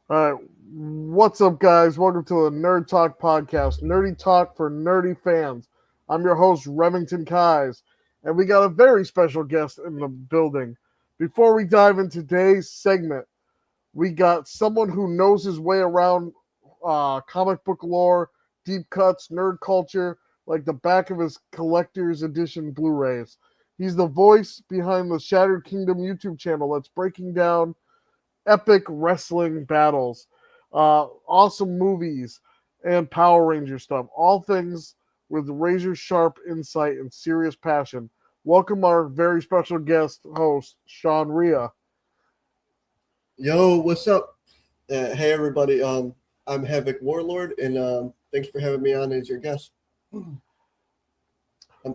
All right, what's up, guys? Welcome to the Nerd Talk podcast, nerdy talk for nerdy fans. I'm your host, Remington Kais, and we got a very special guest in the building. Before we dive into today's segment, we got someone who knows his way around comic book lore, deep cuts, nerd culture, like the back of his collector's edition Blu-rays. He's the voice behind the Shattered Kingdom YouTube channel that's breaking down epic wrestling battles, awesome movies, and Power Ranger stuff. All things with razor sharp insight and serious passion. Welcome our very special guest host, Shawn Riha. Yo, what's up? Hey everybody. I'm Havoc Warlord, and thanks for having me on as your guest. I'm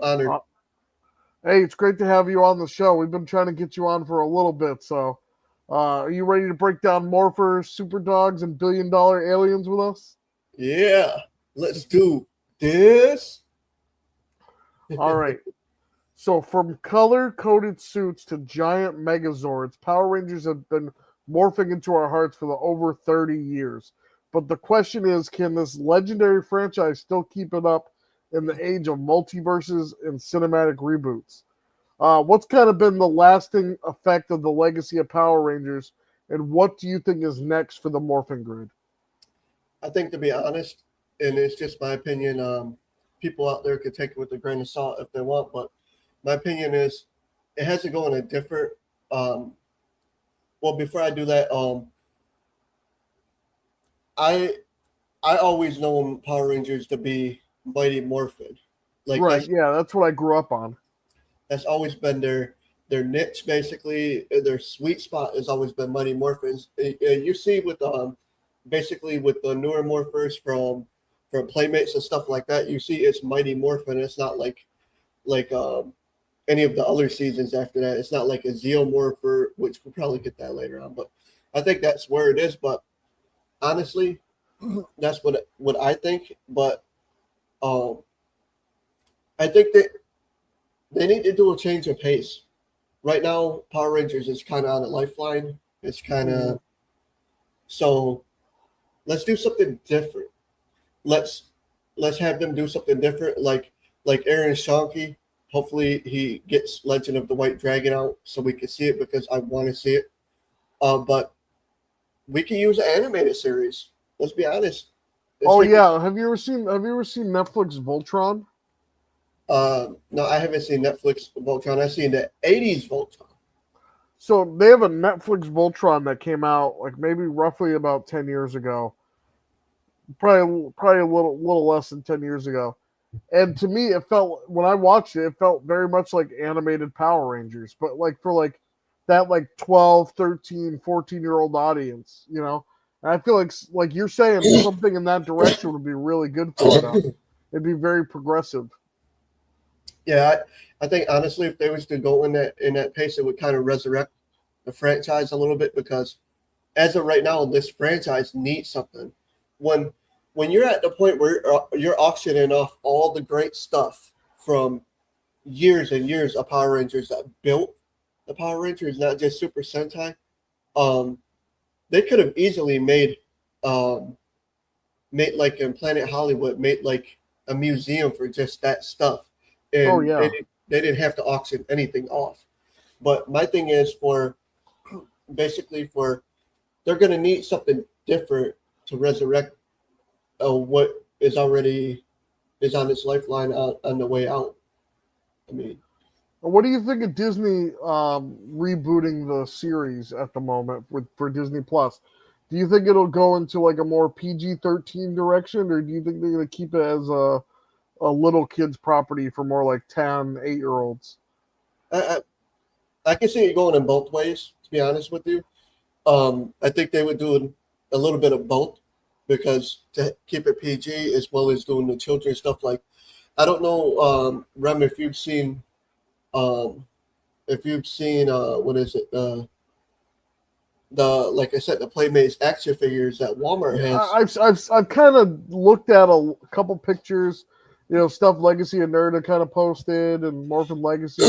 honored. Uh, hey, it's great to have you on the show. We've been trying to get you on for a little bit, so are you ready to break down Morphers, Super Dogs, and billion-dollar aliens with us? Yeah, let's do this. All right. So, from color coded suits to giant megazords, Power Rangers have been morphing into our hearts for the over 30 years. But the question is, can this legendary franchise still keep it up in the age of multiverses and cinematic reboots? What's kind of been the lasting effect of the legacy of Power Rangers, and what do you think is next for the morphing grid? I think, to be honest, and it's just my opinion. People out there could take it with a grain of salt if they want, but my opinion is it has to go in a different. Um, well, before I do that, I I always known Power Rangers to be Mighty Morphin. Like Right, yeah, that's what I grew up on. that's always been their niche, basically. Their sweet spot has always been Mighty Morphins. You see with basically with the newer morphers from Playmates and stuff like that, you see it's Mighty Morphin. It's not like any of the other seasons after that. It's not like a Zeomorpher, which we'll probably get that later on. But I think that's where it is. But honestly, that's what I think. But um, I think that they need to do a change of pace. Right now, Power Rangers is kind of on a lifeline. It's kind Mhm. of so. Let's do something different. Let's let's have them do something different, like Aaron Shanky. Hopefully, he gets Legend of the White Dragon out so we can see it because I want to see it. But we can use an animated series. Let's be honest. Let's Oh take it. yeah, have you ever seen Netflix Voltron? No, I haven't seen Netflix Voltron. I've seen the '80s Voltron. So they have a Netflix Voltron that came out like maybe roughly about 10 years ago, probably a little less than 10 years ago. And to me, it felt when I watched it, it felt very much like animated Power Rangers, but like for like that like 12, 13, 14 year old audience, you know. And I feel like you're saying something in that direction would be really good for it. It'd be very progressive. Yeah, I think honestly, if they was to go in that pace, it would kind of resurrect the franchise a little bit because as of right now, this franchise needs something. When when you're at the point where you're auctioning off all the great stuff from years and years of Power Rangers that built the Power Rangers, not just Super Sentai, um, they could have easily um, made like in Planet Hollywood, made like a museum for just that stuff, Oh and yeah. they didn't have to auction anything off. But my thing is for basically for they're going to need something different to resurrect what is already is on its lifeline on the way out. I mean, What do you think of Disney rebooting the series at the moment with for Disney Plus? Do you think it'll go into like a more PG-13 direction, or do you think they're gonna keep it as a little kids property for more like 10, 8 year olds? I, I I can see it going in both ways. To be honest with you, I think they would do a little bit of both because to keep it PG as well as doing the children stuff. Like I don't know, Rem, um, if you've seen what is it the like I said the Playmates action figures that Walmart Yeah, has. I've kind of looked at a couple pictures, stuff Legacy and Nerd kind of posted and Morphin Legacy.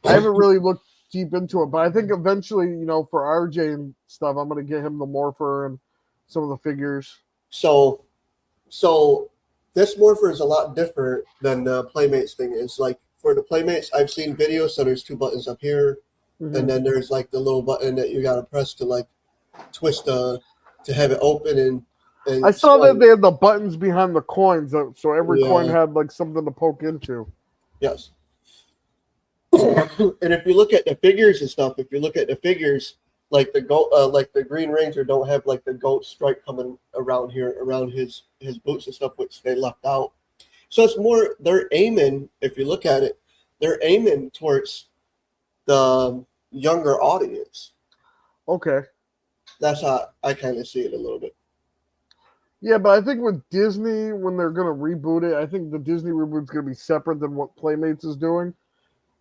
I haven't really looked deep into it, but I think eventually, for RJ and stuff, I'm gonna get him the Morpher, and some of the figures. So this Morpher is a lot different than the Playmates thing is. Like for the Playmates, I've seen videos. So there's two buttons up here, and then there's like the little button that you gotta press to like twist to have it open and I saw that slide. they had the buttons behind the coins, so every coin Yeah. had like something to poke into. Yes. And if you look at the figures and stuff, like the goat, like the Green Ranger, don't have like the goat stripe coming around here around his boots and stuff, which they left out. So it's more they're aiming. If you look at it, they're aiming towards the younger audience. Okay. That's how I kind of see it a little bit. Yeah, but I think with Disney, when they're going to reboot it, I think the Disney reboot's going to be separate than what Playmates is doing.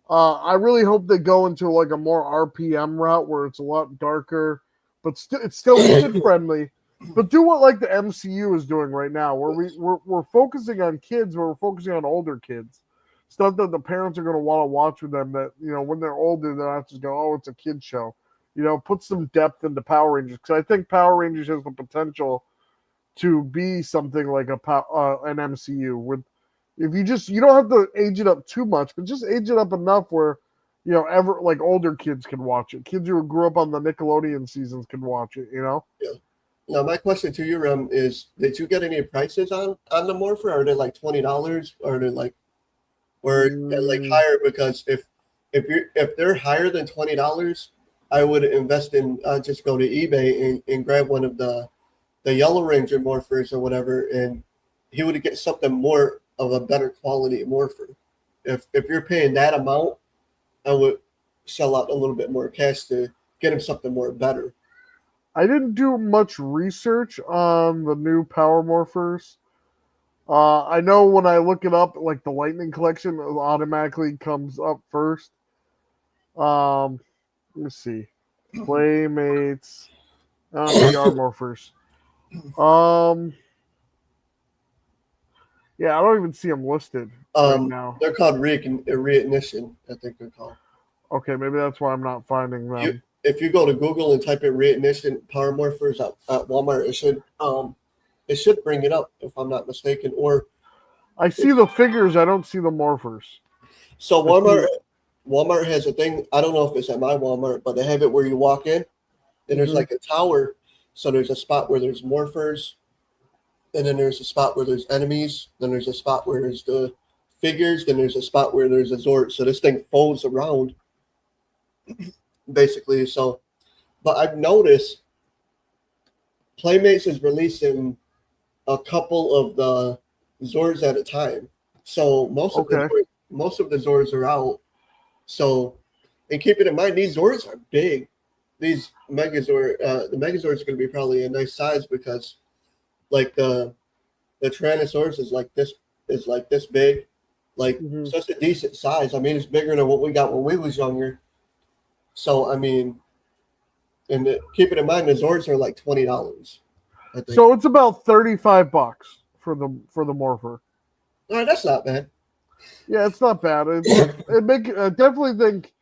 I really hope they go into like a more RPM route where it's a lot darker, but it's still kid friendly. But do what like the MCU is doing right now, where we're focusing on kids, where we're focusing on older kids, stuff that the parents are going to want to watch with them. That when they're older, they're not just go, oh, it's a kid show. Put some depth into Power Rangers, because I think Power Rangers has the potential to be something like an MCU with. If you don't have to age it up too much, but just age it up enough where ever like older kids can watch it. Kids who grew up on the Nickelodeon seasons can watch it. Yeah. Now my question to you, Rem, is: did you get any prices on the Morpher? Are they like $20, or are they like, or like higher? Because if they're higher than $20, I would invest in just go to eBay and grab one of the Yellow Ranger Morphers or whatever, and he would get something more of a better quality Morpher. If you're paying that amount, I would shell out a little bit more cash to get him something more better. I didn't do much research on the new Power Morphers. I know when I look it up, like the Lightning Collection, it automatically comes up first. Let me see. Playmates, VR Morphers. Yeah, I don't even see them listed right now. They're called reignition, I think they're called. Okay, maybe that's why I'm not finding them. If you go to Google and type in reignition Power Morphers at Walmart, it should bring it up if I'm not mistaken. Or I see the figures, I don't see the morphers. So Walmart has a thing. I don't know if it's at my Walmart, but they have it where you walk in and there's like a tower. So there's a spot where there's morphers, and then there's a spot where there's enemies. Then there's a spot where there's the figures. Then there's a spot where there's a Zord. So this thing folds around, basically. So, but I've noticed Playmates is releasing a couple of the Zords at a time. So most of the Zords are out. So, and keeping in mind, these Zords are big. These Megazord, the Megazord is going to be probably a nice size because, like the Tyrannosaurus is like this big, like such a decent size. I mean, it's bigger than what we got when we was younger. So I mean, and keeping in mind, the Zords are like $20. So it's about $35 for the Morpher. All right, that's not bad. Yeah, it's not bad. I definitely think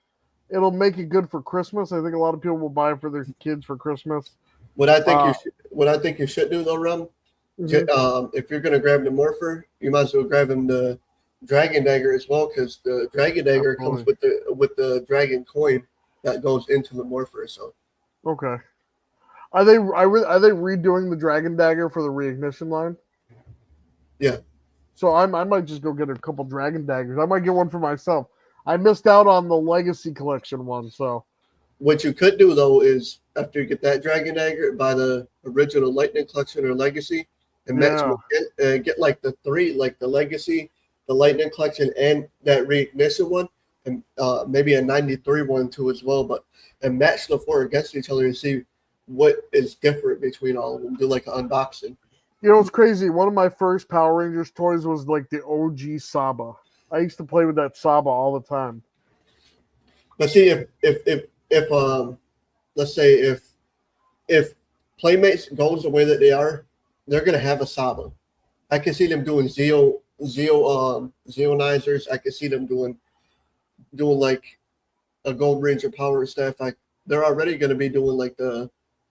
it'll make it good for Christmas. I think a lot of people will buy it for their kids for Christmas. What I think you should do though, Rum, if you're gonna grab the Morpher, you might as well grab him the Dragon Dagger as well, because the Dragon Dagger comes with the Dragon coin that goes into the Morpher. So okay, are they redoing the Dragon Dagger for the Reignition line? Yeah. So I might just go get a couple Dragon Daggers. I might get one for myself. I missed out on the Legacy Collection one. So what you could do though is after you get that Dragon Dagger, buy the original Lightning Collection or Legacy, and get like the three, like the Legacy, the Lightning Collection, and that Reignition one, and maybe a 93 one too as well. And match the four against each other and see what is different between all of them. Do like an unboxing. You know, it's crazy. One of my first Power Rangers toys was like the OG Saba. I used to play with that Saba all the time. But see, if let's say if Playmates goes the way that they are, they're gonna have a Saba. I can see them doing Zeonizers. I can see them doing like a Gold Ranger Power Staff. They're already gonna be doing like the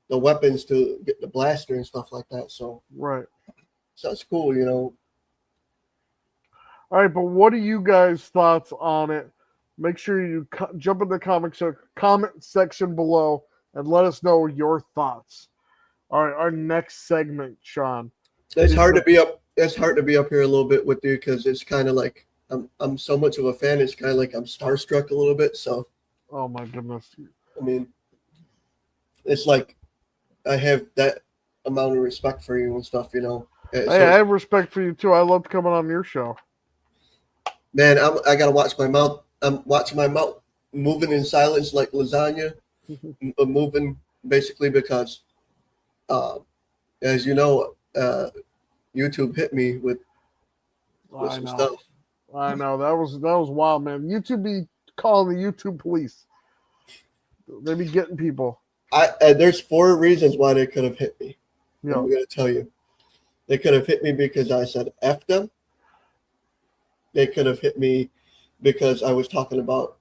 the weapons to get the blaster and stuff like that. So Right. that's cool, you know. All right, but what are you guys' thoughts on it? Make sure you jump in the comment section below and let us know your thoughts. All right, our next segment, Shawn, It's is hard the to be up. It's hard to be up here a little bit with you because it's kind of like I'm so much of a fan. It's kind of like I'm starstruck a little bit. So oh my goodness. I mean, it's like I have that amount of respect for you and stuff, you know. Hey, So I have respect for you too. I loved coming on your show. man, I gotta watch my mouth. I'm watching my mouth moving in silence like lasagna, moving basically because, uh, as you know, YouTube hit me with I some know. stuff. I know. That was wild, man. YouTube be calling the YouTube police. They be getting people. There's 4 reasons why they could have hit me. You I'm know. gonna tell you. They could have hit me because I said F them. They could have hit me because I was talking about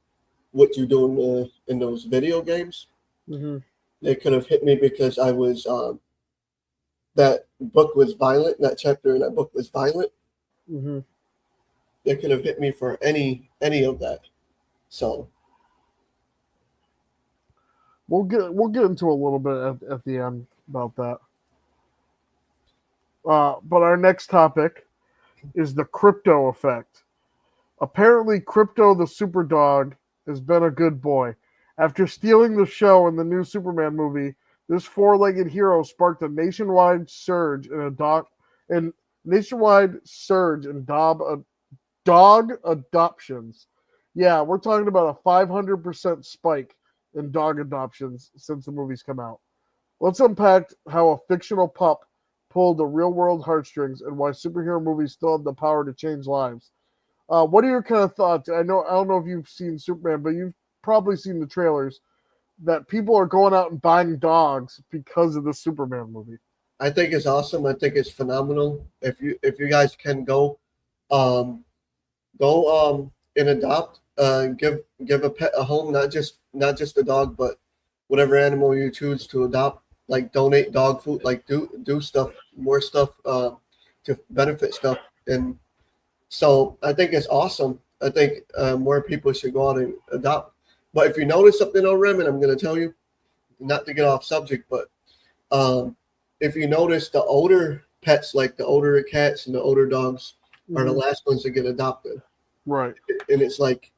what you do in those video games. Mm-hmm. They could have hit me because I was that book was violent. That chapter in that book was violent. Mm-hmm. They could have hit me for any of that. So We'll get into a little bit at the end about that. But our next topic is the crypto effect. Apparently, Crypto the Superdog has been a good boy. After stealing the show in the new Superman movie, this four-legged hero sparked a nationwide surge in dog adoptions. Yeah, we're talking about a 500% spike in dog adoptions since the movie's come out. Let's unpack how a fictional pup pulled the real-world heartstrings and why superhero movies still have the power to change lives. What are your kind of thoughts? I don't know if you've seen Superman, but you've probably seen the trailers that people are going out and buying dogs because of the Superman movie. I think it's awesome. I think it's phenomenal. If you guys can um, and adopt. Give a pet a home, not just a dog, but whatever animal you choose to adopt. Like donate dog food, like do stuff, more stuff to benefit stuff. And so I think it's awesome. I think more people should go out and adopt. But if you notice something on Rem, and I'm going to tell you, not to get off subject, but um, if you notice the older pets, like the older cats and the older dogs, are the Mm-hmm. last ones to get adopted. Right. And it's like,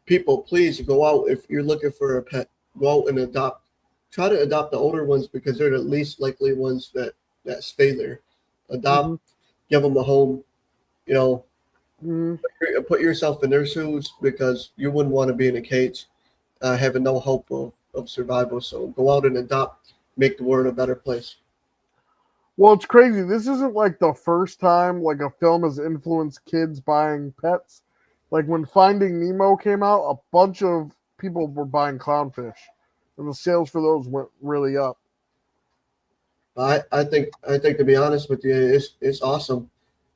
people, please go out if you're looking for a pet. Go out and adopt. Try to adopt the older ones because they're the least likely ones that stay there. Mm-hmm. Adopt, give them a home. You know, Mm-hmm. put yourself in their shoes because you wouldn't want to be in a cage, having no hope of survival. So go out and adopt, make the world a better place. Well, it's crazy. This isn't like the first time like a film has influenced kids buying pets. Like when Finding Nemo came out, a bunch of people were buying clownfish, and the sales for those went really up. I think to be honest with you, it's awesome.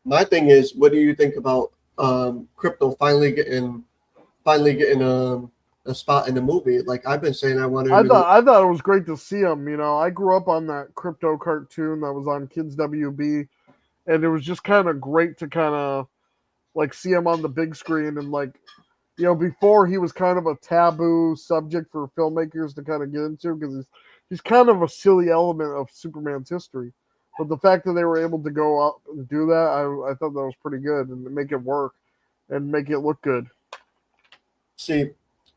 My thing is, what do you think about crypto finally getting a spot in the movie? Like I've been saying, I wanted I him in. thought I thought it was great to see him. I grew up on that crypto cartoon that was on Kids WB, and it was just kind of great to kind of like see him on the big screen and like before he was kind of a taboo subject for filmmakers to kind of get into because he's kind of a silly element of Superman's history. But the fact that they were able to go up and do that, I thought that was pretty good and make it work and make it look good. See,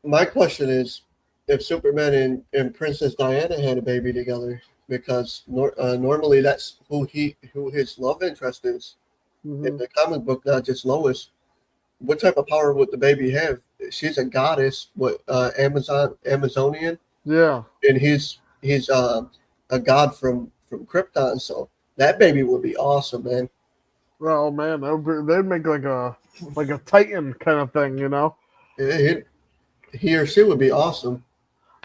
my question is, if Superman and Princess Diana had a baby together, because normally that's who his love interest is in Hmm. the comic book, not just Lois. What type of power would the baby have? She's a goddess, what Amazonian, Yeah. and he's a god from Krypton. So that baby would be awesome, man. Oh man, they'd make like a Titan kind of thing. He or she would be awesome.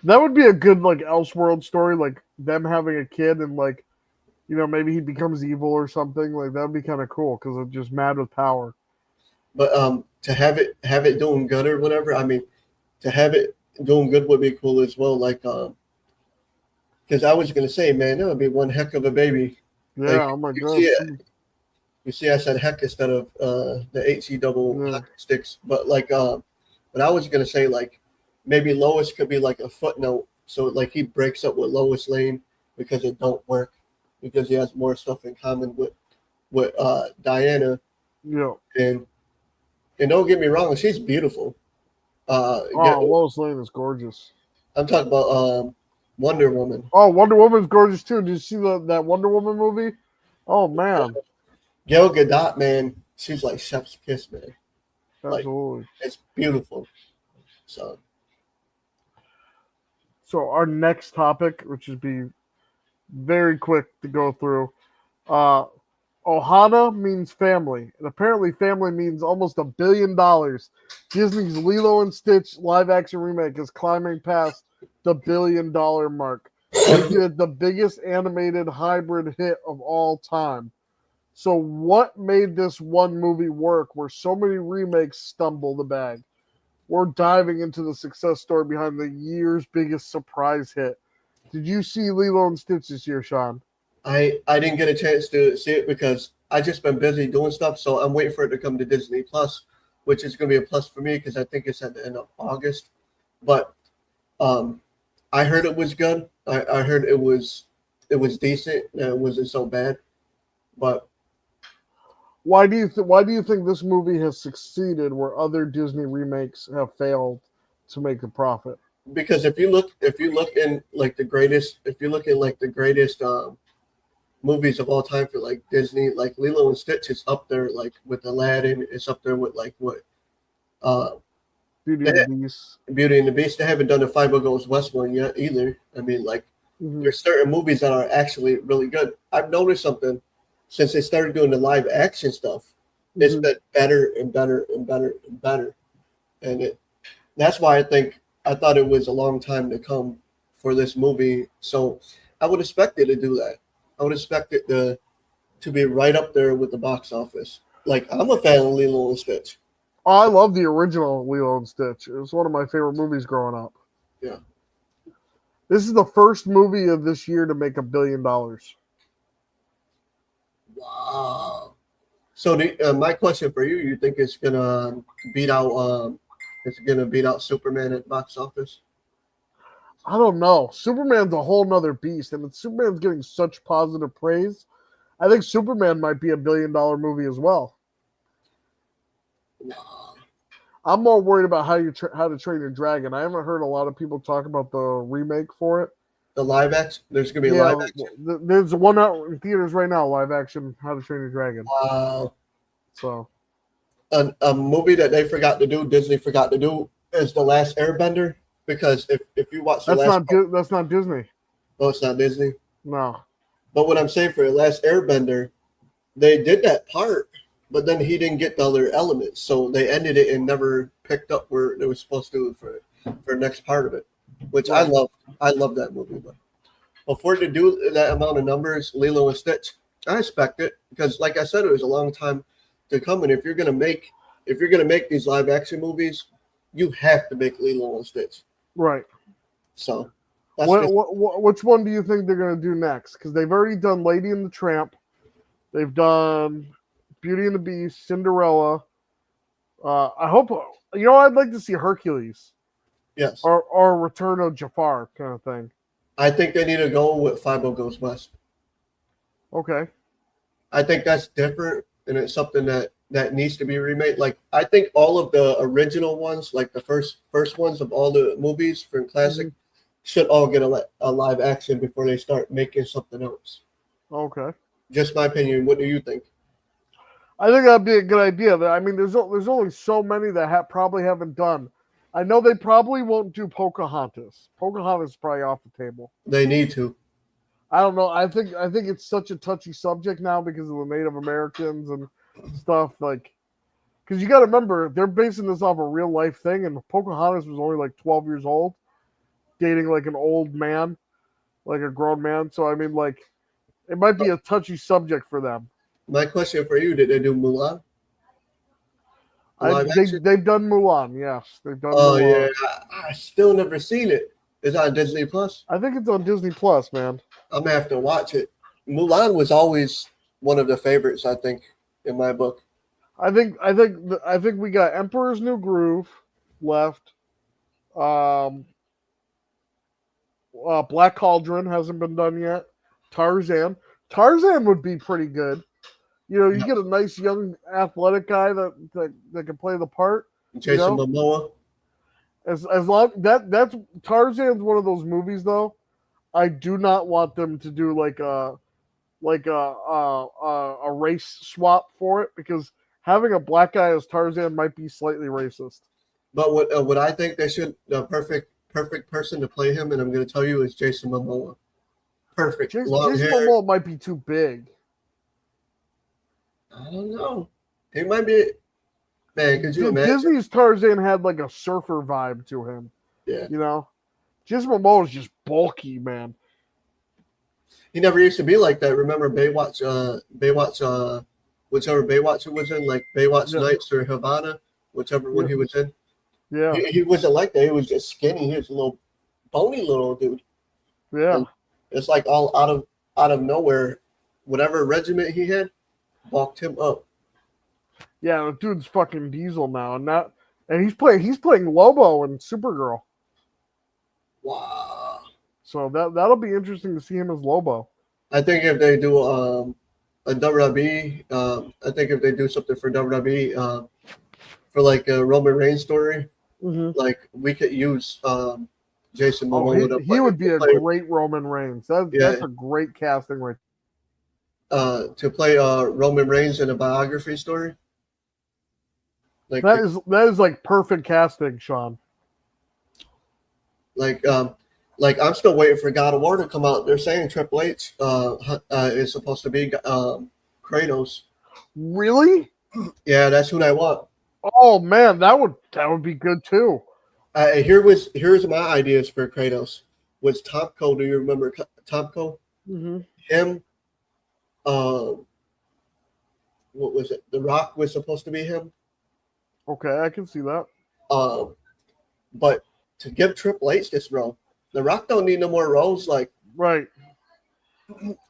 That would be a good like Elseworld story, like them having a kid and like maybe he becomes evil or something. Like that would be kind of cool because it's just mad with power. But to have it doing good or whatever, I mean, to have it doing good would be cool as well. Like Because I was gonna say, man, that would be one heck of a baby. Like Yeah, oh my you god. see it, you see, I said heck instead of the HE double Yeah. hockey sticks. But like, but I was gonna say like maybe Lois could be like a footnote. So like he breaks up with Lois Lane because it don't work because he has more stuff in common with Diana Yeah. and don't get me wrong, she's beautiful. Oh, Lois Lane is gorgeous. I'm talking about Wonder Woman. Oh, Wonder Woman's gorgeous too. Did you see that Wonder Woman movie? Oh man, Gal Gadot, man, she's like chef's kiss, man. Like absolutely. it's beautiful. So So our next topic, which is be very quick to go through, uh, Ohana means family, and apparently family means almost $1 billion. Disney's Lilo and Stitch live action remake is climbing past the $1 billion mark, making it the biggest animated hybrid hit of all time. So, what made this one movie work where so many remakes stumble the bag? We're diving into the success story behind the year's biggest surprise hit. Did you see Lilo and Stitch this year, Shawn? I didn't get a chance to see it because I just been busy doing stuff. So I'm waiting for it to come to Disney Plus, which is going to be a plus for me because I think it's at the end of August. But um, I heard it was good. I heard it was decent. It wasn't so bad. But Why do you think this movie has succeeded where other Disney remakes have failed to make a profit? because if you look in like the greatest if you look at like the greatest movies of all time for like Disney, like Lilo and Stitch is up there like with Aladdin, it's up there with like what uh Beauty they and the Beast. Beauty and the Beast. They haven't done the Five Goes West one yet either. I mean, like Mm-hmm. there's certain movies that are actually really good. I've noticed something since they started doing the live action stuff. It's Mm-hmm. been better and better and better and better, and that's why I thought it was a long time to come for this movie. So I would expect it to do that. I would expect it to be right up there with the box office. Like I'm a fan of Lilo and Stitch. Oh, I So love the original Lilo and Stitch. It was one of my favorite movies growing up. yeah. This is the first movie of this year to make $1 billion. Wow. So my question for you: you think it's gonna beat out? It's gonna beat out Superman at box office? I don't know. Superman's a whole nother beast, and Superman's getting such positive praise. I think Superman might be $1 billion movie as well. Wow. I'm more worried about how to Train Your Dragon. I haven't heard a lot of people talk about the remake for it. The live action. There's gonna be a live Yeah, action. there's one out in theaters right now, live action How to Train Your Dragon. Wow. So A movie that they forgot to do, Disney forgot to do, is The Last Airbender. Because if you watch the last, that's not Disney. oh, it's not Disney. No. But what I'm saying for The Last Airbender, they did that part, but then he didn't get the other elements, so they ended it and never picked up where they were supposed to for the next part of it, which I Right. love. I love that movie, but before to do that amount of numbers, Lilo and Stitch, I expect it because, like I said, it was a long time to come. And if you're gonna make these live action movies, you have to make Lilo and Stitch. Right. So that's just Which one do you think they're gonna do next? Because they've already done Lady and the Tramp. They've done Beauty and the Beast, Cinderella. I hope I'd like to see Hercules yes. or Return of Jafar kind of thing. I think they need to go with Five Goes West. Okay. I think that's different, and it's something that needs to be remade. Like I think all of the original ones, like the first ones of all the movies from classic, should all get a live action before they start making something else. Okay. Just my opinion. What do you think? I think that'd be a good idea. I mean, there's only so many that probably haven't done. I know they probably won't do Pocahontas. Pocahontas is probably off the table. They need to. I don't know. I think it's such a touchy subject now because of the Native Americans and stuff. Like, because you got to remember they're basing this off a real life thing, and Pocahontas was only like 12 years old, dating like an old man, like a grown man. So I mean, like, it might be a touchy subject for them. My question for you: did they do Mulan? The live action? They've done Mulan. Yes, they've done Oh yeah, Mulan. I still never seen it. Is that on Disney Plus? I think it's on Disney Plus, man. I'm gonna have to watch it. Mulan was always one of the favorites, I think, in my book. I think we got Emperor's New Groove left. Um, Black Cauldron hasn't been done yet. Tarzan. Tarzan would be pretty good. You know, you Yeah. get a nice young athletic guy that can play the part. You Jason know, Momoa. as long that's Tarzan's one of those movies though. I do not want them to do like a race swap for it because having a black guy as Tarzan might be slightly racist. But what I think they should the perfect person to play him, and I'm going to tell you, is Jason Momoa. Perfect, long Jason hair. Momoa might be too big. I don't know. He might be. Man, could you imagine? Disney's Tarzan had like a surfer vibe to him. Yeah. You know, Jason Momoa is just bulky, man. He never used to be like that. Remember Baywatch? Whichever Baywatch he was in, like Baywatch Yeah. Nights or Havana, whichever one Yeah. he was in. Yeah, He wasn't like that. He was just skinny. He was a little bony little dude. yeah, And it's like all out of nowhere, whatever regiment he had, bulked him up. yeah. The dude's fucking Diesel now, and he's playing Lobo in Supergirl. Wow. So that'll be interesting to see him as Lobo. I think if they do a WWE, I think if they do something for WWE for like a Roman Reigns story, Mm-hmm. like we could use Jason Oh, Momoa to he would be a play, great Roman Reigns. That's a great casting right. to play Roman Reigns in a biography story. Like That is like perfect casting, Shawn. like I'm still waiting for God of War to come out. They're saying Triple H is supposed to be Kratos. Really? Yeah, that's who I want. Oh man, that would be good too. Here's my ideas for Kratos. Was Tomko? Do you remember Tomko? Mm-hmm. Him. What was it? The Rock was supposed to be him. Okay, I can see that. But to give Triple H this role, The Rock don't need no more roles. Like Right.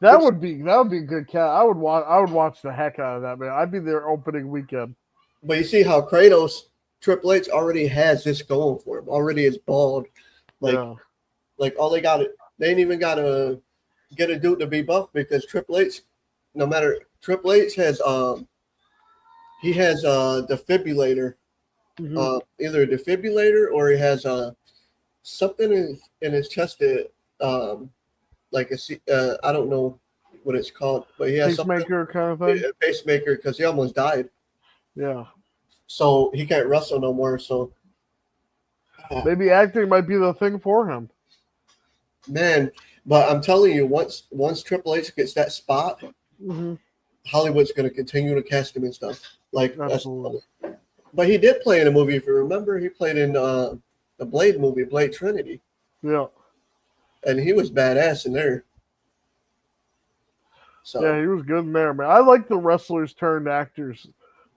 That would be a good cat. I would watch the heck out of that, man. I'd be there opening weekend. But you see how Kratos, Triple H already has this going for him. Already is bald. Like all they ain't even got to get a dude to be buff because Triple H, Triple H has he has a defibrillator, Mm-hmm. either a defibrillator or he has something in his chest that like I don't know what it's called, but he has Pacemaker kind of thing. a pacemaker because he almost died. Yeah. So he can't wrestle no more. So Maybe acting might be the thing for him. man, but I'm telling you, once Triple H gets that spot, Mm-hmm. Hollywood's going to continue to cast him and stuff. Like, Absolutely. but he did play in a movie. If you remember, he played in the Blade movie, Blade Trinity, Yeah. and he was badass in there. So Yeah, he was good in there, man. I like the wrestlers turned actors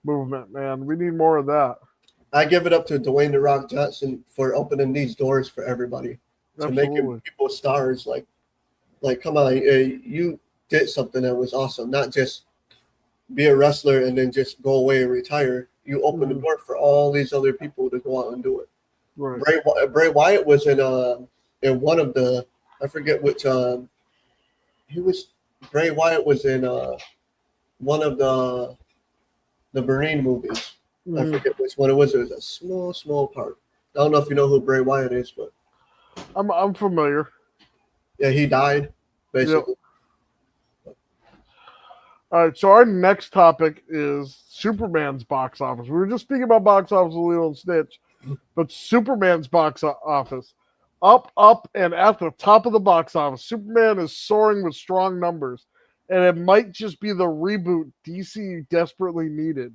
movement, man. We need more of that. I give it up to Dwayne the Rock Johnson for opening these doors for everybody to Absolutely. making people stars. Like come on, you did something that was awesome. Not just be a wrestler and then just go away and retire. You open the door for all these other people to go out and do it. Right. Bray Wyatt was in one of the, I forget which Bray Wyatt was in one of the Marine movies. Mm-hmm. I forget which one it was. It was a small part. I don't know if you know who Bray Wyatt is, but I'm familiar. yeah, he died basically. Yep. All right, so our next topic is Superman's box office. We were just speaking about box office with Lilo and Stitch, but Superman's box office up, and at the top of the box office. Superman is soaring with strong numbers, and it might just be the reboot DC desperately needed.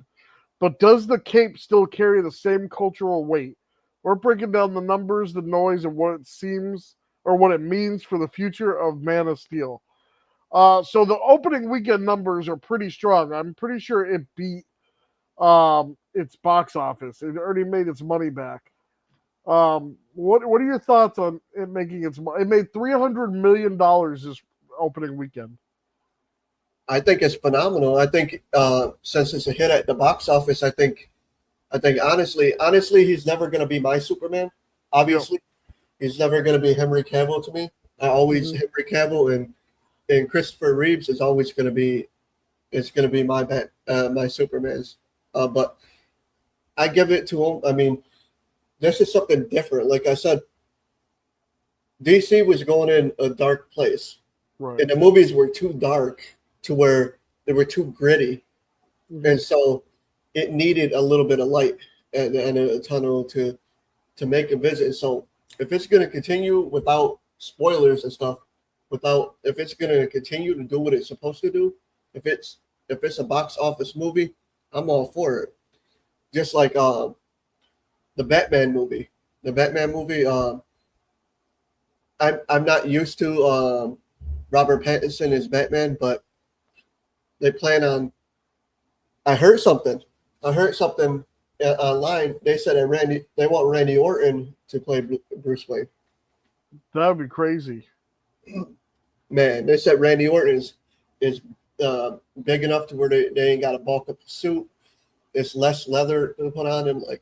But does the cape still carry the same cultural weight? We're breaking down the numbers, the noise, and what it seems or what it means for the future of Man of Steel. So the opening weekend numbers are pretty strong. I'm pretty sure it beat its box office. It already made its money back. What are your thoughts on it making its money? It made $300 million this opening weekend. I think it's phenomenal. I think since it's a hit at the box office, I think honestly, he's never going to be my Superman. Yep. Obviously, he's never going to be Henry Cavill to me. I always Hmm. Henry Cavill and Christopher Reeves is always going to be my Superman's. But I give it to him. I mean, this is something different. Like I said, DC was going in a dark place, Right. and the movies were too dark to where they were too gritty, Hmm. and so it needed a little bit of light and a tunnel to make a visit. So if it's going to continue without spoilers and stuff, without if it's going to continue to do what it's supposed to do, if it's if it's a box office movie, I'm all for it. Just like the Batman movie. The Batman movie. I'm not used to Robert Pattinson as Batman, but they plan on. I heard something. I heard something online. They said that they want Randy Orton to play Bruce Wayne. That would be crazy. Man, they said Randy Orton is big enough to where they ain't got to bulk up the suit. It's less leather to put on him. Like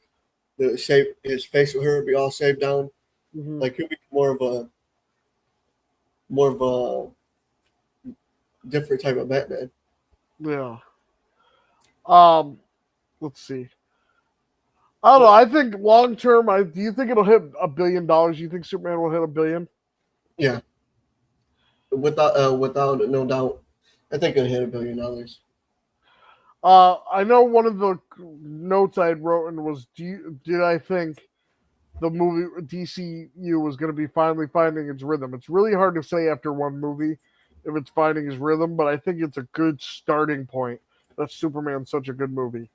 the shape, his facial hair would be all shaved down. Hmm. Like he'll be more of a different type of Batman. Yeah. Um. Let's see. I don't know. I think long term. Do you think it'll hit $1 billion? Do you think Superman will hit a billion? Yeah, without no doubt, I think it'll hit $1 billion. I know one of the notes I had written was, did I think the movie DCU was going to be finally finding its rhythm? It's really hard to say after one movie if it's finding its rhythm, but I think it's a good starting point. That Superman's such a good movie.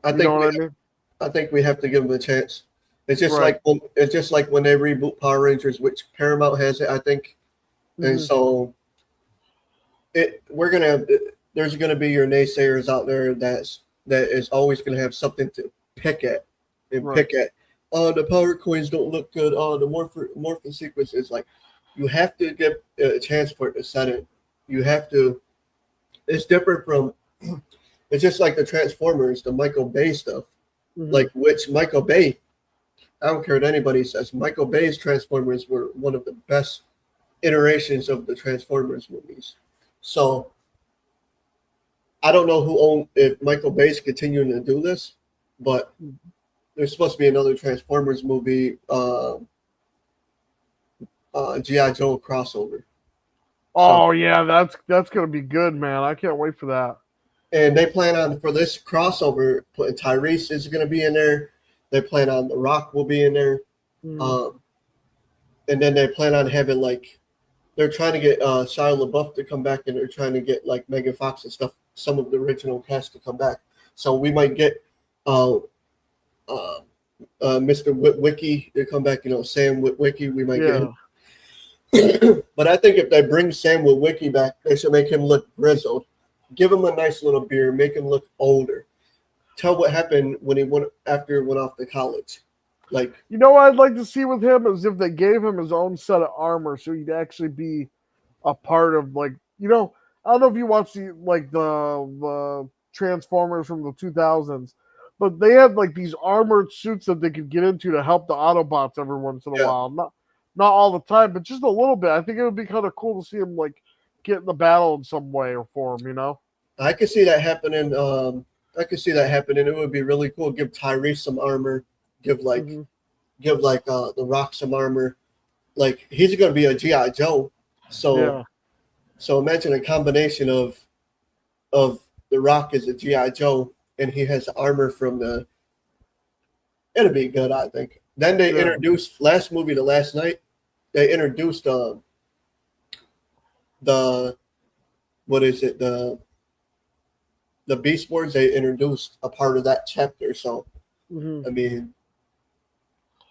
I You know think what we I mean? I think we have to give him a chance. Right. It's just like when they reboot Power Rangers, which Paramount has it, I think, and Hmm. so it we're gonna there's gonna be your naysayers out there that is always gonna have something to pick at and Right. pick at. Oh, the power coins don't look good. Oh, the morphin sequence is like you have to give a chance for it to set in. You have to. It's different from. It's just like the Transformers, the Michael Bay stuff, Hmm. like which Michael Bay. I don't care what anybody says. Michael Bay's Transformers were one of the best iterations of the Transformers movies. So I don't know who owned if Michael Bay's continuing to do this, but there's supposed to be another Transformers movie, GI Joe crossover. So Oh yeah, that's gonna be good, man. I can't wait for that. and they plan on for this crossover putting Tyrese is going to be in there. They plan on The Rock will be in there, Hmm. um, and then they plan on having like they're trying to get Shia LaBeouf to come back, and they're trying to get like Megan Fox and stuff, some of the original cast to come back. So we might get uh, uh, Mr. Witwicky to come back. Sam Witwicky. We might get Yeah. him. But I think if they bring Sam Witwicky back, they should make him look grizzled. Give him a nice little beard. Make him look older. Tell what happened when he went after he went off to college. Like, You know what I'd like to see with him is if they gave him his own set of armor, so he'd actually be a part of I don't know if you watched the Transformers from the 2000s, but they had like these armored suits that they could get into to help the Autobots every once in a yeah, while. Not all the time, but just a little bit. I think it would be kind of cool to see him like get in the battle in some way or form. I could see that happening. I could see that happening. It would be really cool. Give Tyrese some armor. Give like Hmm. give like the Rock some armor. Like he's gonna be a GI Joe. So Yeah. so imagine a combination of the Rock as a GI Joe and he has armor from the. It'll be good, I think. Then they Yeah. introduced last movie to last night. They introduced the what is it the Beast Wars. They introduced a part of that chapter. So Hmm. I mean,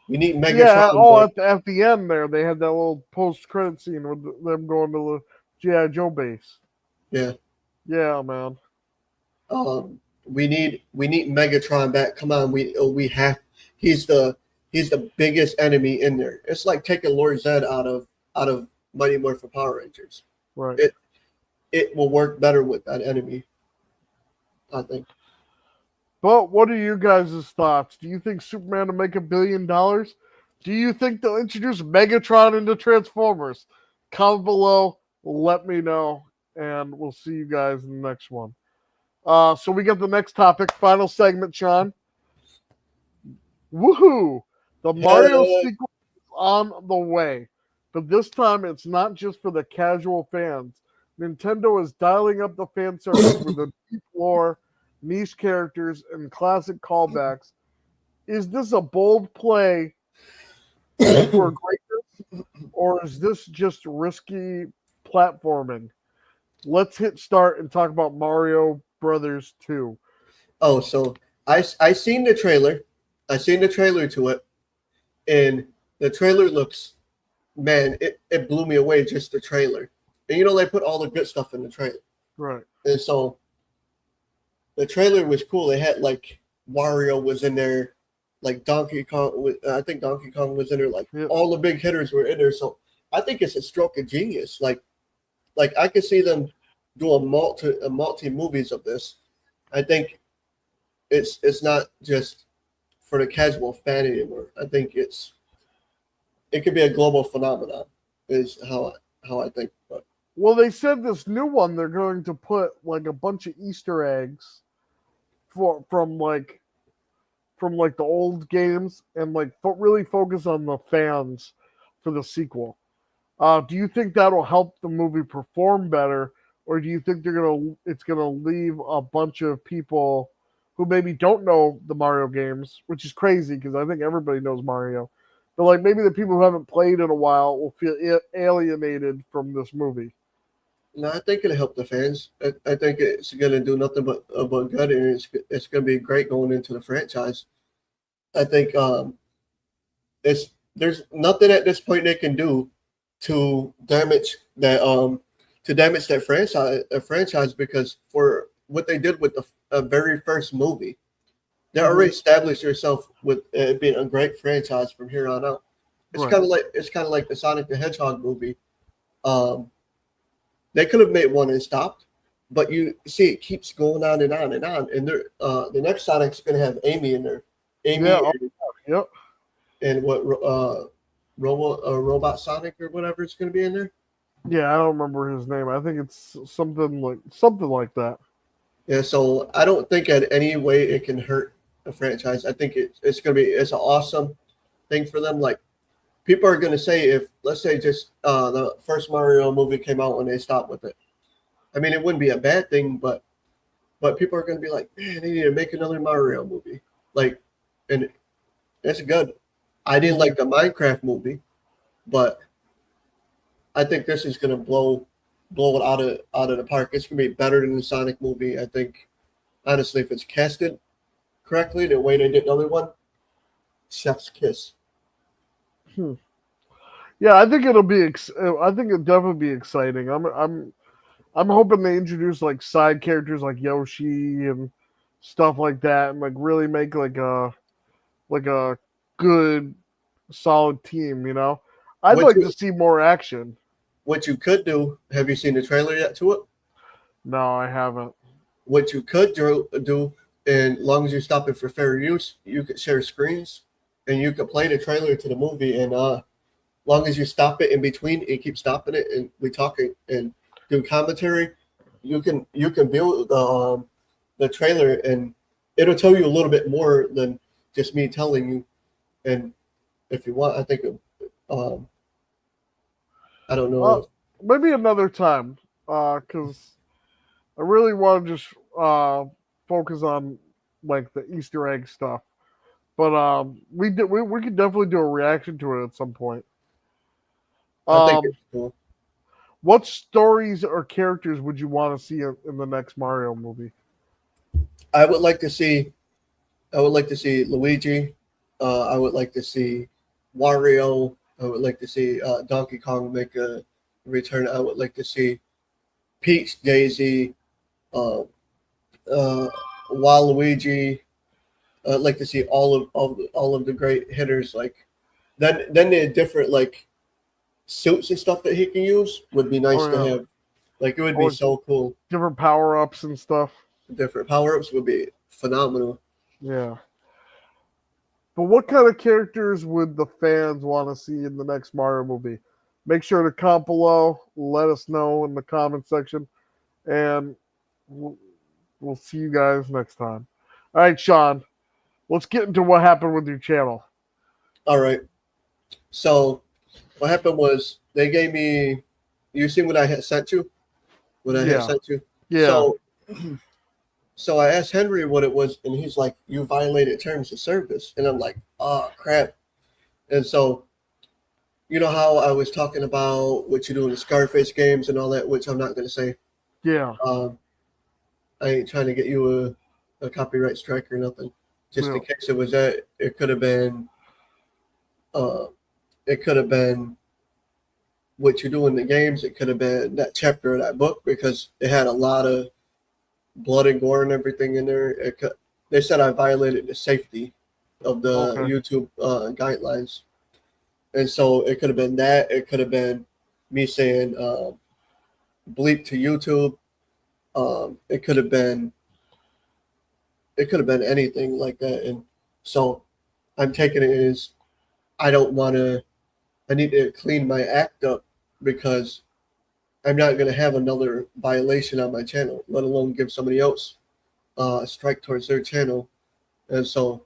we need Yeah. Megatron, Oh, but at the end there, they had that little post credit scene with them going to the GI Joe base. yeah, Yeah, man. we need Megatron back. Come on, we have. He's the he's the biggest enemy in there. It's like taking Lord Zed out of Mighty Morphin Power Rangers. Right. It will work better with that enemy, I think. But what are you guys' thoughts? Do you think Superman will make $1 billion? Do you think they'll introduce Megatron into Transformers? Comment below, let me know, and we'll see you guys in the next one. So we got the next topic, final segment, Shawn. Woohoo! The Mario Hell, sequel is on the way. But this time it's not just for the casual fans. Nintendo is dialing up the fan service with a deep lore, niche characters, and classic callbacks. Is this a bold play for greatness, or is this just risky platforming? Let's hit start and talk about Mario Brothers 2. oh, so I seen the trailer. I seen the trailer to it, and the trailer looks, man, it blew me away, just the trailer. And they put all the good stuff in the trailer. Right. And so the trailer was cool. They had like Wario was in there, like Donkey Kong. I think Donkey Kong was in there. Like all the big hitters were in there. So I think it's a stroke of genius. Like I could see them do a multi movies of this. I think it's not just for the casual fan anymore. I think it could be a global phenomenon. Is how I think. But Well, they said this new one they're going to put like a bunch of Easter eggs from the old games and like really focus on the fans for the sequel. Do you think that'll help the movie perform better, or do you think it's gonna leave a bunch of people who maybe don't know the Mario games, which is crazy because I think everybody knows Mario, but like maybe the people who haven't played in a while will feel alienated from this movie? no, I think it'll help the fans. I think it's going to do nothing but good, and it's going to be great going into the franchise. I think there's nothing at this point they can do to damage that franchise because for what they did with the very first movie, they already established themselves with it being a great franchise from here on out. It's Right. kind of like the Sonic the Hedgehog movie. They could have made one and stopped, but you see it keeps going on and on and on. And the next Sonic's going to have Amy in there. Amy Yeah. Yep. and what Robot Sonic or whatever it's going to be in there. Yeah, I don't remember his name. I think it's something like that. Yeah, so I don't think in any way it can hurt a franchise. I think it's going to be it's an awesome thing for them. Like people are going to say if let's say just the first Mario movie came out and they stopped with it. I mean, it wouldn't be a bad thing, but people are going to be like, man, they need to make another Mario movie. Like, and it's good. I didn't like the Minecraft movie, but I think this is going to blow it out of the park. It's going to be better than the Sonic movie. I think, honestly, if it's casted correctly, the way they did the other one, chef's kiss. Yeah, I think it'll be. I think it'll definitely be exciting. I'm hoping they introduce like side characters like Yoshi and stuff like that, and like really make like a good solid team. I'd What like you to see more action. what you could do? Have you seen the trailer yet to it? No, I haven't. What you could do, and as long as you stop it for fair use, you could share screens, and you could play the trailer to the movie, and long as you stop it in between and keep stopping it, and we talk and do commentary, you can view the trailer, and it'll tell you a little bit more than just me telling you. And if you want, I think I don't know. Maybe another time, because I really want to just focus on like the Easter egg stuff. But we could definitely do a reaction to it at some point. I think it's cool. What stories or characters would you want to see in the next Mario movie? I would like to see Luigi. I would like to see Wario. I would like to see Donkey Kong make a return. I would like to see Peach, Daisy, Waluigi. I'd like to see all of the great hitters. Like then the different like suits and stuff that he can use would be Oh nice to yeah, have. Like it would be or so cool. different power ups and stuff. Different power ups would be phenomenal. Yeah. But what kind of characters would the fans want to see in the next Mario movie? Make sure to comment below. Let us know in the comment section, and we'll see you guys next time. All right, Shawn, let's get into what happened with your channel. All right. So what happened was they gave me. You seen what I had sent you? What I had Yeah, sent you. yeah, So so I asked Henry what it was, and he's like, "You violated terms of service," and I'm like, "Oh crap!" And so you know how I was talking about what you do in the Scarface games and all that, which I'm not going to say. yeah, Um, I ain't trying to get you a copyright strike or nothing. Just yeah. in case it was that, it could have been. Uh, it could have been what you do in the games. It could have been that chapter of that book because it had a lot of blood and gore and everything in there. They said I violated the safety of the Okay, YouTube guidelines, and so it could have been that. It could have been me saying bleep to YouTube. It could have been anything like that, and so I'm taking it as I don't want to. I need to clean my act up because I'm not going to have another violation on my channel, let alone give somebody else a strike towards their channel. And so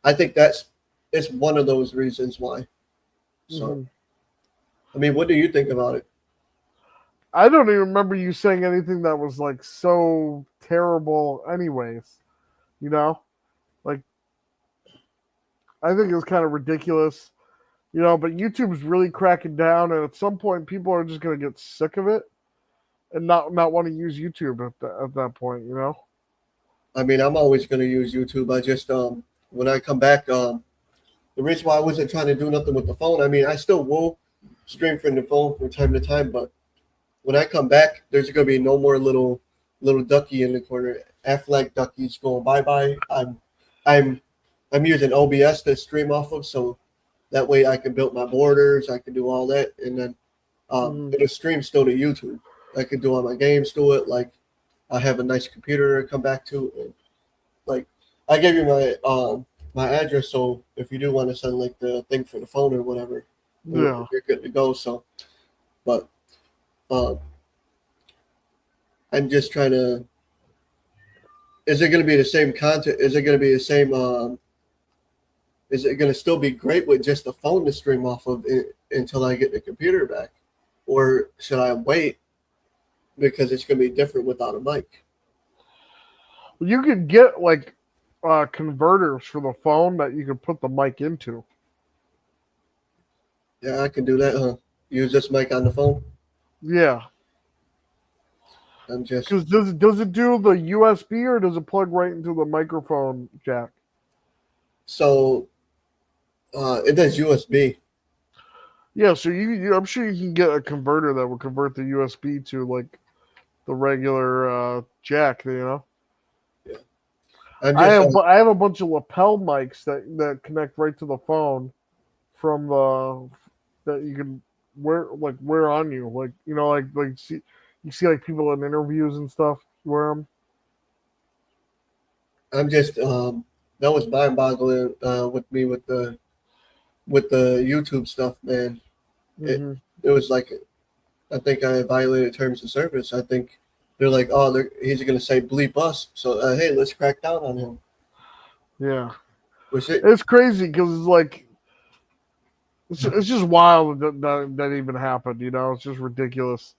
I think it's one of those reasons why. So, hmm. I mean, what do you think about it? I don't even remember you saying anything that was like so terrible. Anyways, you know, like I think it was kind of ridiculous. But YouTube's really cracking down, and at some point, people are just gonna get sick of it and not want to use YouTube at that point. I mean, I'm always going to use YouTube. I just when I come back, the reason why I wasn't trying to do nothing with the phone. I mean, I still will stream from the phone from time to time, but when I come back, there's going to be no more little ducky in the corner. Aflac duckies going bye bye. I'm I'm using OBS to stream off of, so that way I can build my borders. I can do all that, and then Mm, it'll stream still to YouTube. I can do all my games to it. Like I have a nice computer to come back to. And, like I gave you my address, so if you do want to send like the thing for the phone or whatever, yeah. you're good to go. So, but um, I'm just trying to. Is it going to be the same content? Is it going to be the same? Is it going to still be great with just the phone to stream off of until I get the computer back, or should I wait because it's going to be different without a mic? You could get like converters for the phone that you could put the mic into. Yeah, I can do that, huh? Use this mic on the phone. Yeah, I'm just because does it do the USB or does it plug right into the microphone jack? so it does USB. Yeah, so I'm sure you can get a converter that will convert the USB to like the regular jack. Yeah, I'm I just have I have a bunch of lapel mics that connect right to the phone from the that you can wear on you, like see you see like people in interviews and stuff wear them. I'm just that was mind boggling with me with the YouTube stuff, man. It Hmm. it was like I think I violated terms of service. I think they're like, oh, he's gonna say bleep us, so hey, let's crack down on him. Yeah, Was it? it's crazy because it's like it's just wild that even happened. It's just ridiculous.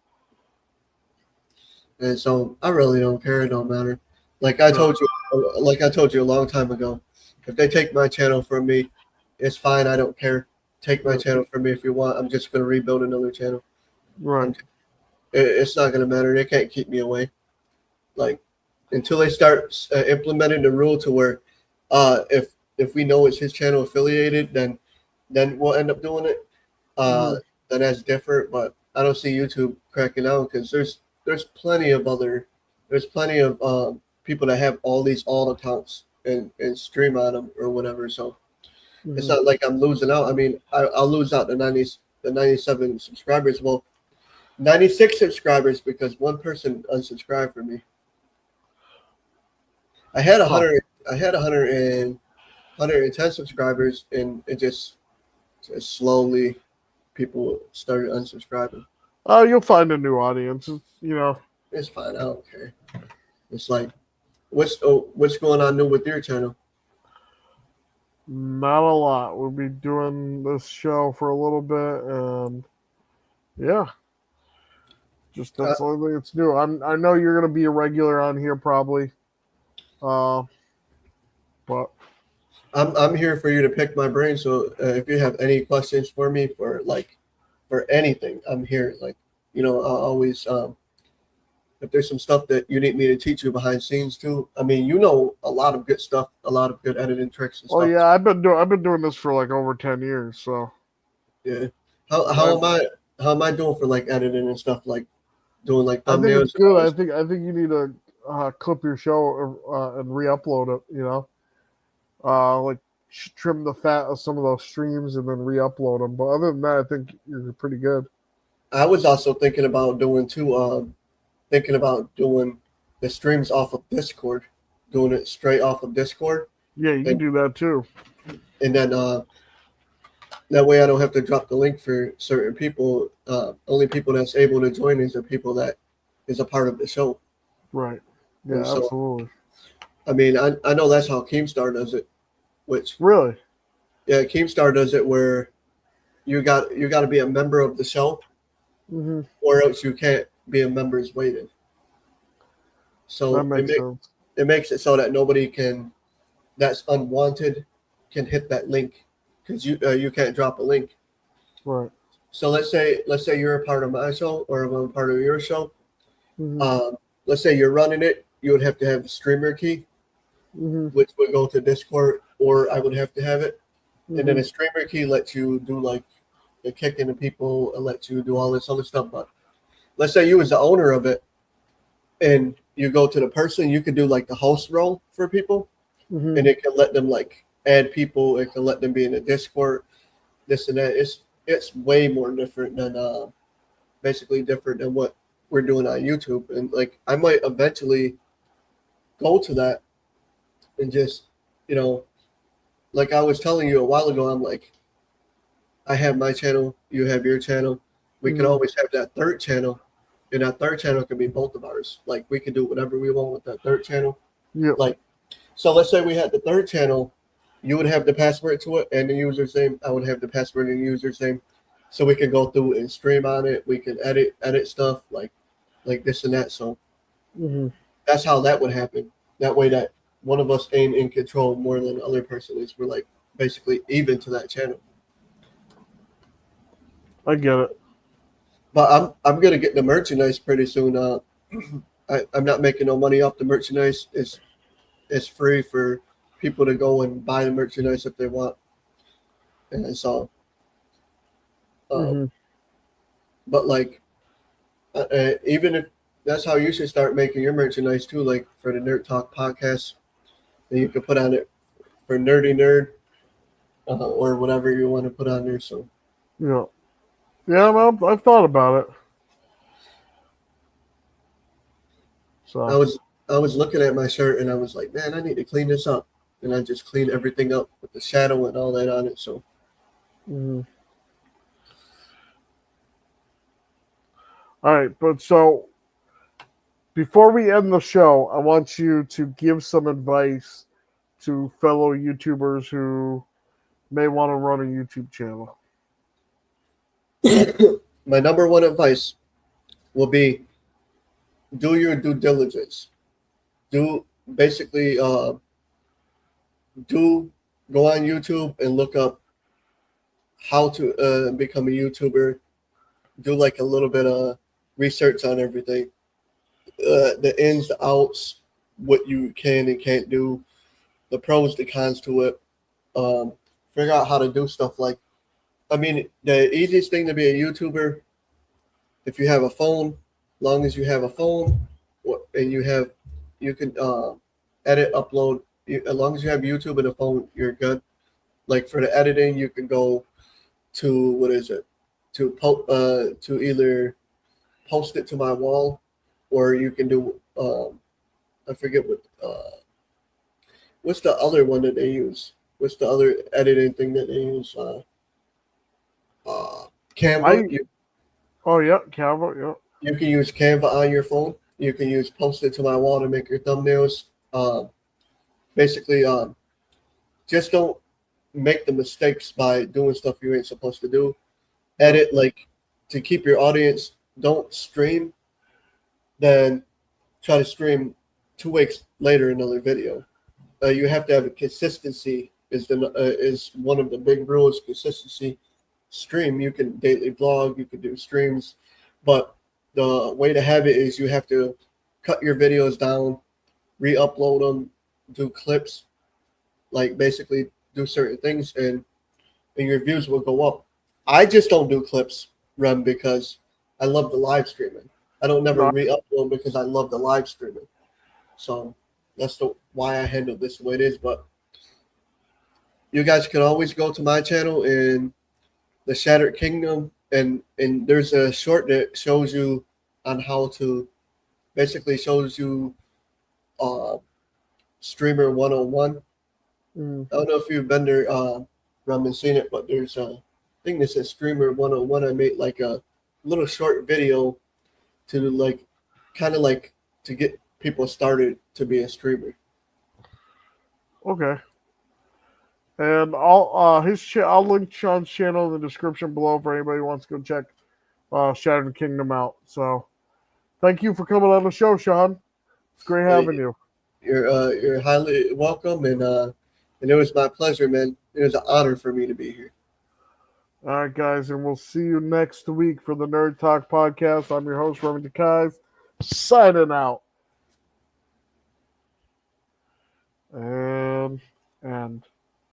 And so I really don't care. It don't matter. Like I No. told you, like I told you a long time ago, if they take my channel from me, it's fine. I don't care. Take my Yeah, channel from me if you want. I'm just gonna rebuild another channel. right. It's not gonna matter. They can't keep me away. Like until they start implementing the rule to where, if we know it's his channel affiliated, then we'll end up doing it. Uh, Hmm. then that's different. But I don't see YouTube cracking down because there's plenty of people that have all these alt accounts and stream on them or whatever. So it's Mhm. not like I'm losing out. I mean, I'll lose out the 97 subscribers. Well, 96 subscribers because one person unsubscribed for me. I had a Huh. hundred. I had 110 subscribers, and it just slowly people started unsubscribing. You'll find a new audience. It's fine. I don't care. It's like what's going on new with your channel? Not a lot. We'll be doing this show for a little bit, and yeah, just Uh, that's the only thing that's new. I know you're gonna be a regular on here probably, uh, but I'm here for you to pick my brain. So if you have any questions for me for anything, I'm here. Like I'll always if there's some stuff that you need me to teach you behind scenes too. I mean, a lot of good stuff, a lot of good editing tricks and well, stuff. yeah, I've been doing this for like over 10 years, so Yeah. How am I doing for like editing and stuff like doing like I think it's thumbnails and good. all I this? think I think you need to clip your show and re-upload it. Like trim the fat of some of those streams and then re-upload them. But other than that, I think you're pretty good. I was also thinking about doing too. Thinking about doing the streams off of Discord, doing it straight off of Discord, Yeah, you can and do that too. then that way I don't have to drop the link for certain people. Only people that's able to join is the people that is a part of the show. Right. And Yeah, so, absolutely. I mean, I know that's how Keemstar does it. Which, Really? yeah, Keemstar does it where you got to be a member of the show, Hmm. or else you can't be a member's waiting. That So makes sense. it makes it so that nobody that's unwanted can hit that link because you can't drop a link. Right. So let's say you're a part of my show or I'm a part of your show. Hmm. Um, let's say you're running it, you would have to have the streamer key, Hmm. which would go to Discord, or I would have to have it. And then Hmm. a streamer key lets you do like the kicking the people, and lets you do all this other stuff. But let's say you was the owner of it, and you go to the person, you could do like the host role for people, Hmm. and it can let them like add people. It can let them be in the Discord, this and that. It's way more different than basically different than what we're doing on YouTube. And like I might eventually go to that and just you know like I was telling you a while ago, I'm like I have my channel, you have your channel. We could Hmm. always have that third channel, and that third channel could be both of ours. Like we could do whatever we want with that third channel. Yep. Like so, let's say we had the third channel, you would have the password to it and the user's name. I would have the password and the user's name, so we could go through and stream on it. We could edit stuff like this and that. So Hmm. that's how that would happen. That way, that one of us ain't in control more than the other person is. We're like basically even to that channel. I get it. But I'm gonna get the merchandise pretty soon. I'm not making no money off the merchandise. It's free for people to go and buy the merchandise if they want. And so, uh, Hmm. but like, even if that's how you should start making your merchandise too, like for the Nerd Talk podcast, then you could put on it for Nerdy Nerd or whatever you want to put on there. So Yeah. Yeah, well, I've thought about it. I So. was I was looking at my shirt and I was like, man, I need to clean this up. And I just cleaned everything up with the shadow and all that on it. So Hmm. All right, but so before we end the show, I want you to give some advice to fellow YouTubers who may want to run a YouTube channel. my number one advice will be do your due diligence. Do basically do go on YouTube and look up how to become a YouTuber. Do like a little bit of research on everything, the ins, the outs, what you can and can't do, the pros, the cons to it. Um, Figure out how to do stuff like. I mean, the easiest thing to be a YouTuber, if you have a phone, long as you have a phone, and you can edit, upload As long as you have YouTube and a phone, you're good. Like for the editing, you can go to what is it? To either post it to my wall, or you can do I forget what's the other one that they use? What's the other editing thing that they use? Canva. I oh yeah, Calvo, yeah. You can use Canva on your phone. You can use post it to my wall to make your thumbnails. Basically, just don't make the mistakes by doing stuff you ain't supposed to do. Edit like to keep your audience. Don't stream, then try to stream 2 weeks later another video. You have to have a consistency. Is one of the big rules. Consistency. Stream. You can daily vlog. You can do streams, but the way to have it is you have to cut your videos down, re-upload them, do clips, like basically do certain things, and your views will go up. I just don't do clips, Rem, because I love the live streaming. I don't never No, re-upload because I love the live streaming. So that's why I handle this the way it is. But you guys can always go to my channel in the Shattered Kingdom, and there's a short that shows you on how to basically shows you uh, streamer 101. mm, I don't know if you've been there, Rum, and seen it, but there's a thing that says streamer 101. I made like a little short video to like kind of like to get people started to be a streamer. okay. And I'll link Shawn's channel in the description below for anybody who wants to go check Shattered Kingdom out. So thank you for coming on the show, Shawn. It's great Uh, having you. you're highly welcome, and it was my pleasure, man. It was an honor for me to be here. All right, guys, and we'll see you next week for the Nerd Talk podcast. I'm your host, Remington Kais, signing out. And